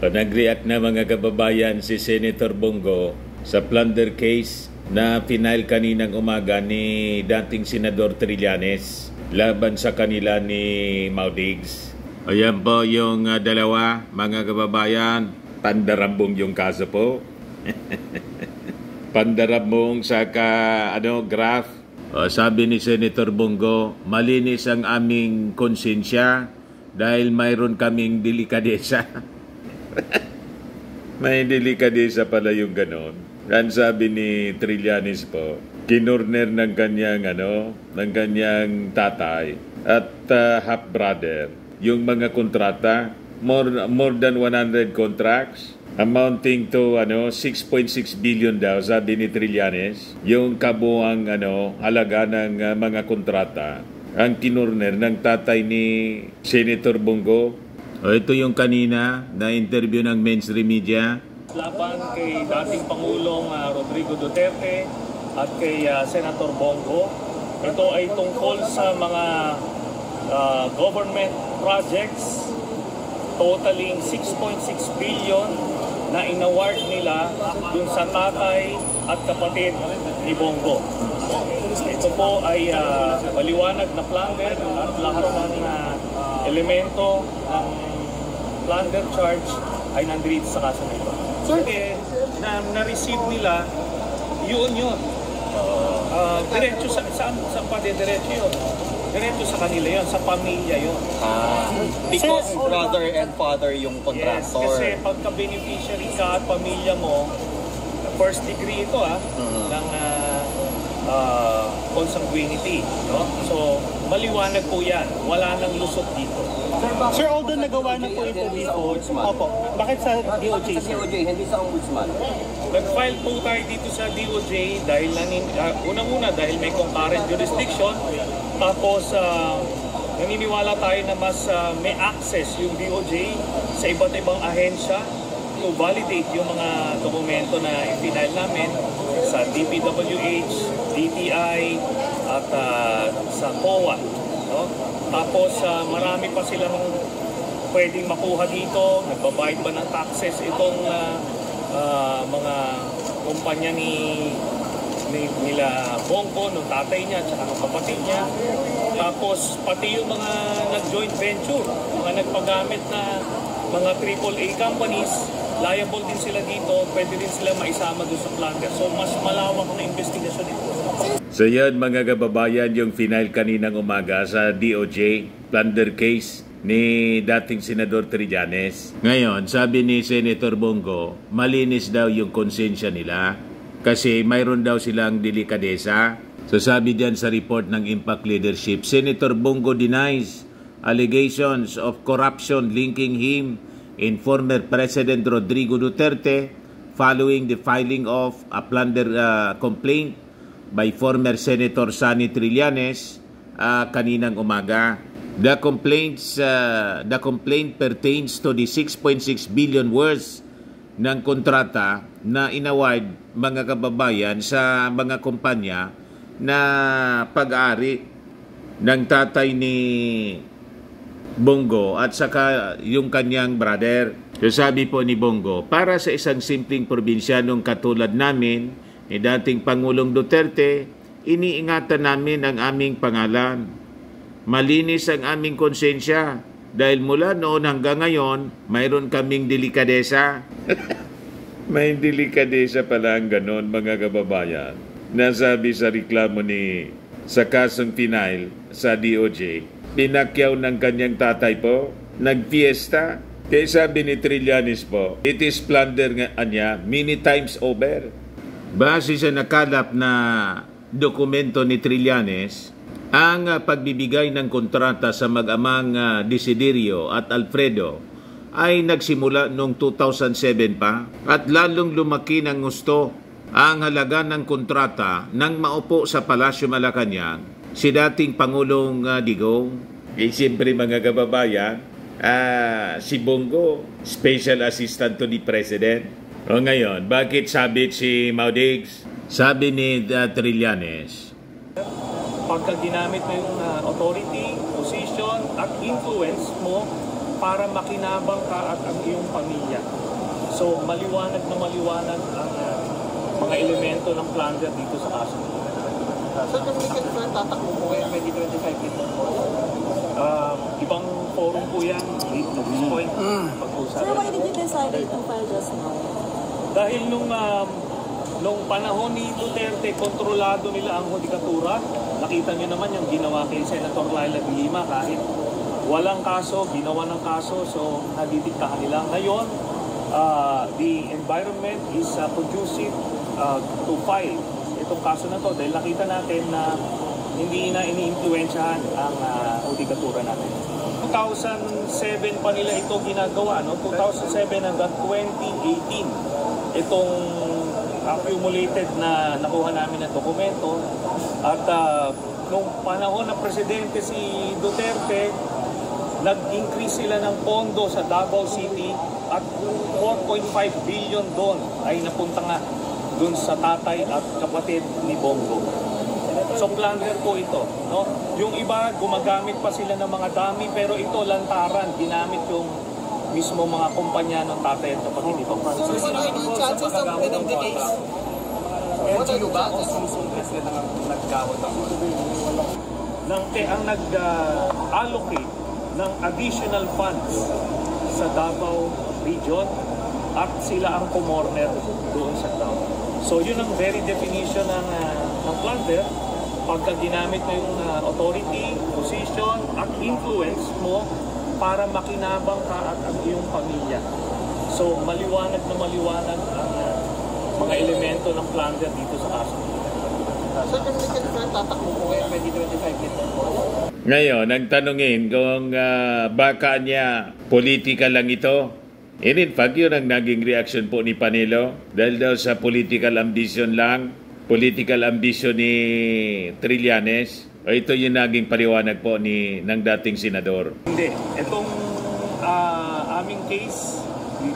Nag-react na mga kababayan si Senator Bongo sa plunder case na final kaninang umaga ni dating Senador Trillanes laban sa kanila ni Maudigs. Ayan po yung dalawa mga kababayan. Pandarambong yung kaso po. Pandarambong sa graph. Sabi ni Senator Bongo, malinis ang aming konsensya dahil mayroon kaming delikadesa. May delikadesa pala yung ganon. Yan sabi ni Trillanes po, kinorner ng kanyang tatay at half brother yung mga kontrata, more than 100 contracts amounting to 6.6 billion daw, sabi ni Trillanes, yung kabuang halaga ng mga kontrata ang kinorner ng tatay ni Senator Bongo. Ito yung kanina na interview ng mainstream media. Laban kay dating Pangulong Rodrigo Duterte at kay Senator Bongo. Ito ay tungkol sa mga government projects totaling 6.6 billion na inaward nila dun sa tatay at kapatid ni Bongo. Ito po ay maliwanag na plunder at lahat ng elemento ng plunder charge ay nandito sa kaso na ito. Na-receive nila, yun. Diretso sa pade-diretso yun. Diretso sa kanila yun, sa pamilya yun. Because brother and father yung contractor. Yes, kasi pagka-beneficiary ka at pamilya mo, first degree ito ng consanguinity. No? So, maliwanag po yan. Wala nang lusot dito. Sir, although nagawa na po ito before, opo, bakit sa DOJ? Sa DOJ, hindi sa Ombudsman. Nag-file po tayo dito sa DOJ dahil unang-una dahil may concurrent jurisdiction, tapos naniniwala tayo na mas may access yung DOJ sa iba't ibang ahensya to validate yung mga dokumento na i-file namin sa DPWH, DTI at sa COA. No? Tapos marami pa silang pwedeng makuha dito, nagbabayad ba ng taxes itong mga kumpanya nila Bongo, nung tatay niya at ng kapatid niya. Tapos pati yung mga nag-joint venture, mga nagpagamit na mga AAA companies, liable din sila dito, pwede din sila maisama doon sa plunder. So mas malawak na investigasyon dito. So yan mga kababayan, yung final kaninang umaga sa DOJ plunder case ni dating Senador Trillanes. Ngayon, sabi ni Senator Bongo, malinis daw yung konsensya nila kasi mayroon daw silang delikadesa. So sabi diyan sa report ng Impact Leadership, Senator Bongo denies allegations of corruption linking him and former President Rodrigo Duterte following the filing of a plunder complaint by former Senator Sonny Trillanes kaninang umaga. The complaint pertains to the 6.6 billion worth ng kontrata na inaward mga kababayan sa mga kumpanya na pag-ari ng tatay ni Bongo at saka yung kanyang brother. So sabi po ni Bongo, para sa isang simpleng probinsyanong katulad namin, ni dating Pangulong Duterte, iniingatan namin ang aming pangalan. Malinis ang aming konsensya dahil mula noon hanggang ngayon, mayroon kaming delikadesa. May delikadesa pala ang ganon mga kababayan. Nasabi sa reklamo sa kasong final sa DOJ, pinakyaw ng kanyang tatay po, nagfiesta. Kaya sabi ni Trillanes po, it is plunder nga niya many times over. Base sa nakalap na dokumento ni Trillanes, ang pagbibigay ng kontrata sa mag-amang Desiderio at Alfredo ay nagsimula noong 2007 pa at lalong lumaki ng gusto ang halaga ng kontrata nang maupo sa Palasyo Malacanang si dating Pangulong Digong. Siyempre mga kababayan, si Bongo, Special Assistant to the President. O ngayon, bakit sabit si Maudigs? Sabi ni Trillanes, pagka ginamit mo yung authority, position at influence mo para makinabang ka at ang iyong pamilya. So maliwanag na maliwanag ang mga elemento ng plunder dito sa kaso. Sir, kung may concern, tatakbo po kayo 2025 dito? Ibang forum po yan, dito at this point, pag-usapan. Sir, why did you decide to file just now? Dahil nung panahon ni Duterte, kontrolado nila ang hudikatura. Nakita niyo naman yung ginawa kay Senator Laila de Lima kahit walang kaso, ginawa ng kaso, so nadidiktahan nila. Ngayon, the environment is conducive to file itong kaso na to dahil nakita natin na hindi na ini-influensyahan ang hudikatura natin. 2007 pa nila ito ginagawa, no? 2007 hanggang 2018 itong accumulated na nakuha namin ng dokumento at nung panahon na presidente si Duterte, nag-increase sila ng pondo sa Davao City at 4.5 billion doon ay napunta nga doon sa tatay at kapatid ni Bongo. So plunder po ito, no? Yung iba gumagamit pa sila ng mga dami pero ito lantaran, ginamit yung mismo mga kumpanya ng tatay at kapatid ni Bongo. So, what are the chances of winning the case? LGU ba? O susunod sila ng nagkawat ako? Ang nag-allocate ng additional funds sa Davao region at sila ang kumorner doon sa town. So yun ang very definition ng plunder. Pagka ginamit mo yung authority, position at influence mo para makinabang ka at ang iyong pamilya. So maliwanag na maliwanag ang mga elemento ng plunder dito sa kaso. Sir, kung may concern, tatakbo po kayo 2025 dito? Ngayon, ang tanungin kung baka niya politika lang ito. And in fact, yun ang naging reaction po ni Panelo dahil daw sa political ambition lang, political ambition ni Trillanes. O ito yung naging paliwanag po ng dating senador. Hindi. Itong aming case,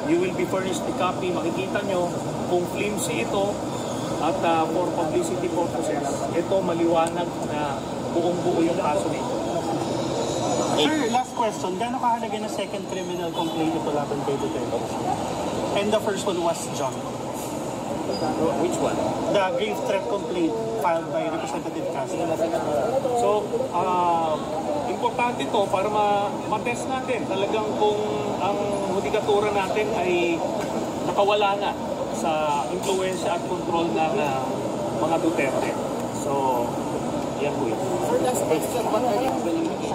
you will be furnished a copy. Makikita nyo kung flimsy ito at for publicity purposes, ito maliwanag na buong-buo yung kaso nito. Sir, last question. Gaano kahalaga na second criminal complaint ito laban kay Duterte? And the first one was John. Which one? The grave threat complaint filed by Representative Castro. So, importante ito para ma-test natin talagang kung ang hudikatura natin ay nakawala na sa influensya at control ng mga Duterte. So, yan po yun. Sir, last question, what are you willing to give?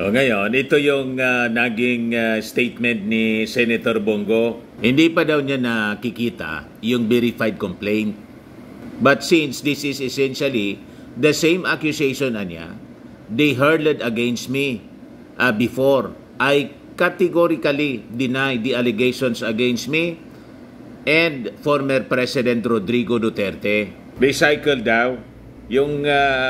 Ngayon, ito yung naging statement ni Senator Bongo. Hindi pa daw niya nakikita yung verified complaint. But since this is essentially the same accusation niya, they hurled against me before. I categorically deny the allegations against me and former President Rodrigo Duterte. Recycle daw yung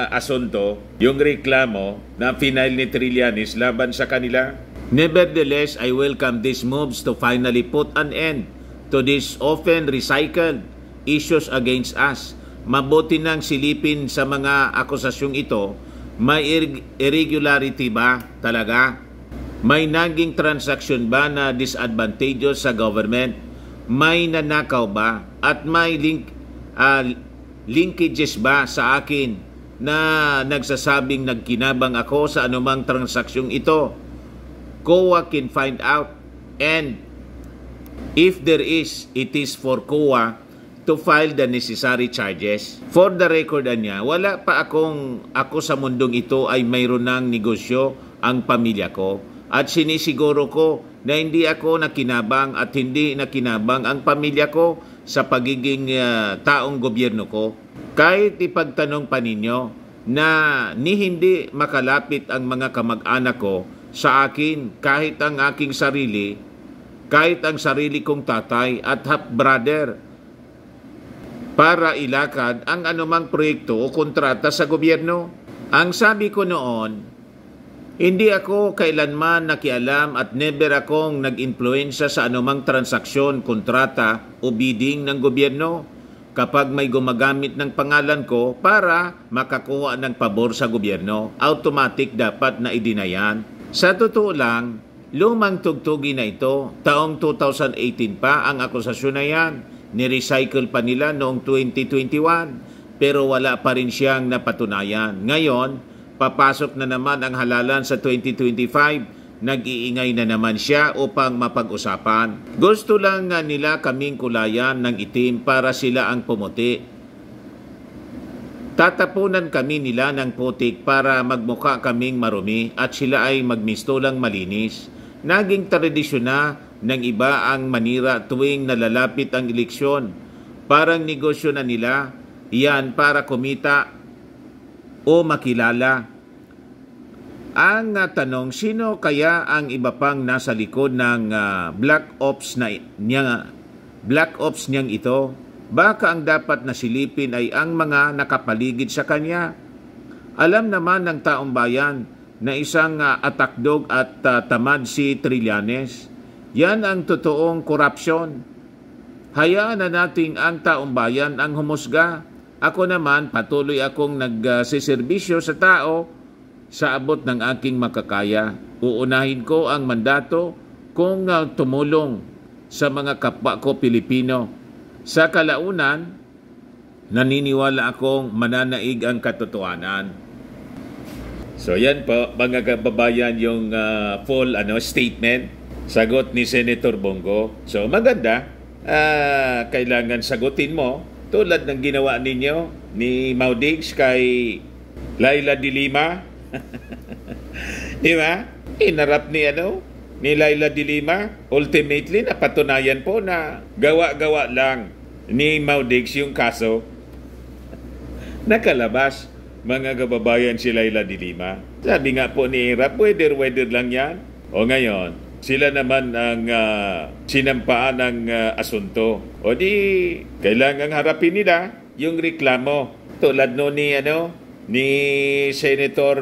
asunto, yung reklamo na final ni Trillanes laban sa kanila. Nevertheless, I welcome these moves to finally put an end to these often recycled issues against us. Mabuti nang silipin sa mga akusasyong ito, may irregularity ba talaga? May naging transaction ba na disadvantageous sa government? May nanakaw ba? At may linkages ba sa akin na nagsasabing nagkinabang ako sa anumang transaksyong ito? COA can find out, and if there is, it is for COA to file the necessary charges. For the record niya, wala pa ako sa mundong ito ay mayroon ng negosyo ang pamilya ko, at sinisiguro ko na hindi ako nakinabang at hindi nakinabang ang pamilya ko sa pagiging taong gobyerno ko. Kahit ipagtanong pa ninyo na hindi makalapit ang mga kamag-anak ko sa akin, kahit ang aking sarili, kahit ang sarili kong tatay at half-brother, para ilakad ang anumang proyekto o kontrata sa gobyerno. Ang sabi ko noon, hindi ako kailanman nakialam at never akong nag-influensya sa anumang transaksyon, kontrata o bidding ng gobyerno kapag may gumagamit ng pangalan ko para makakuha ng pabor sa gobyerno. Automatic dapat na idinayan. Sa totoo lang, Lumang tugtugi na ito. Taong 2018 pa ang akusasyon na yan. Ni-recycle pa nila noong 2021 pero wala pa rin siyang napatunayan. Ngayon, papasok na naman ang halalan sa 2025. Nag-iingay na naman siya upang mapag-usapan. Gusto lang nga nila kaming kulayan ng itim para sila ang pumuti. Tatapunan kami nila ng putik para magmukha kaming marumi at sila ay magmistulang malinis. Naging tradisyon na ng iba ang manira tuwing nalalapit ang eleksyon. Parang negosyo na nila yan para kumita o makilala. Ang tanong, sino kaya ang iba pang nasa likod ng Black Ops niyang ito? Baka ang dapat nasilipin ay ang mga nakapaligid sa kanya. Alam naman ng taong bayan na isang atakdog at tamad si Trillanes. Yan ang totoong korupsyon. Hayaan na nating ang taong bayan ang humusga. Ako naman patuloy akong nagsiservisyo sa tao sa abot ng aking makakaya. Uunahin ko ang mandato kung tumulong sa mga kapwa ko Pilipino. Sa kalaunan, naniniwala akong mananaig ang katotohanan. So yan po, mga kababayan, yung full statement, sagot ni Senator Bongo. So maganda, kailangan sagutin mo tulad ng ginawa ninyo ni Maudigs kay Laila de Lima. Di ba? Inarap ni Laila de Lima. Ultimately, napatunayan po na gawa-gawa lang ni Maudigs yung kaso. Nakalabas, mga kababayan, si Laila de Lima. Sabi nga po ni Irap, weather lang yan. O ngayon, sila naman ang sinampaan ng asunto. O di, kailangang harapin nila yung reklamo. Tulad ni Senator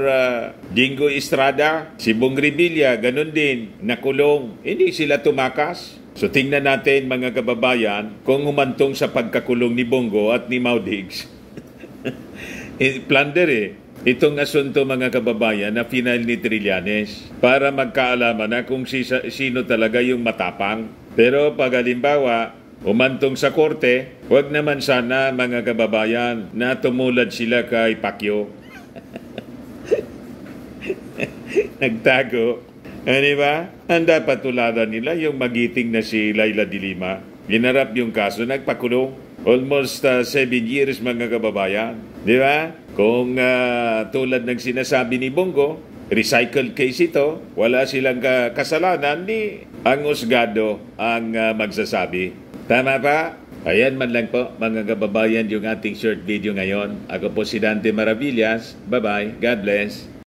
Jingo Estrada, si Bong Revilla, ganun din, nakulong. Hindi sila tumakas. So tingnan natin, mga kababayan, kung humantong sa pagkakulong ni Bongo at ni Maudigs. Plunder itong asunto, mga kababayan, na final ni Trillanes para magkaalaman na kung sino talaga yung matapang. Pero pag halimbawa, umantong sa korte, huwag naman sana, mga kababayan, na tumulad sila kay Pacquiao. Nagtago. Di ba? Ang dapat tularan nila yung magiting na si Laila de Lima. Ginarap yung kaso, nagpakulong. Almost 7 years, mga kababayan. Di ba? Kung tulad ng sinasabi ni Bongo, recycled case ito, wala silang kasalanan, ni ang husgado ang magsasabi. Tama pa? Ayan man lang po, mga kababayan, yung ating short video ngayon. Ako po si Dante Maravillas. Bye-bye. God bless.